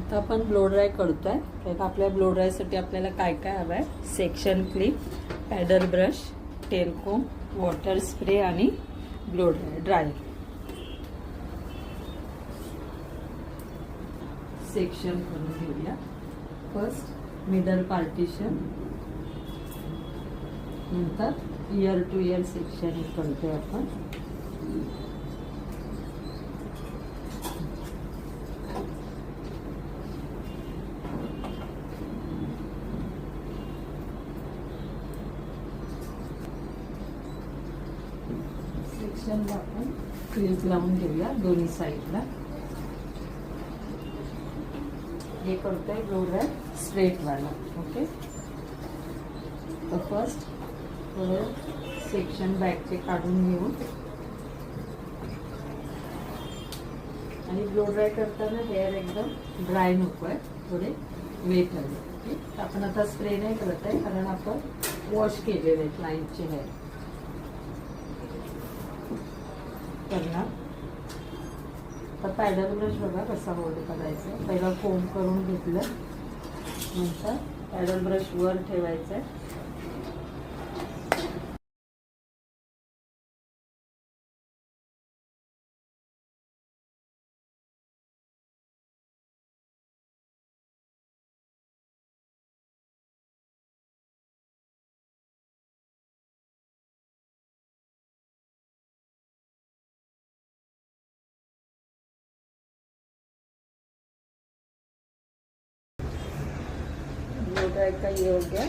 आता आपण blow dry करतोय. तर आपल्या ब्लो ड्रायसाठी आपल्याला काय काय हवं आहे? Section clip, paddle brush, tail comb, water spray आणि ब्लो ड्रायर. सेक्शन करून घेऊया. फर्स्ट मिडल पार्टिशन, नंतर इयर टू इयर सेक्शन करतोय आपण. सेक्शनला आपण क्लिप लावून घेऊया दोन्ही साईडला. हे करतोय ब्लो ड्राय स्ट्रेट वाला. ओके, तर फर्स्ट थोडे सेक्शन बॅकचे काढून घेऊ आणि ब्लो ड्राय करताना हेअर एकदम ड्राय नको आहे, थोडे वेट हवे. ओके, आपण आता स्प्रे नाही करत आहे कारण आपण वॉश केलेले आहेत क्लायंटचे हेअर. करणार तर पॅडल ब्रश बघा कसा होल्ड करायचा. पहिला कोम करून घेतलं, नंतर पॅडल ब्रश वर ठेवायचा आहे. ब्लो ड्राय का ये हो गया.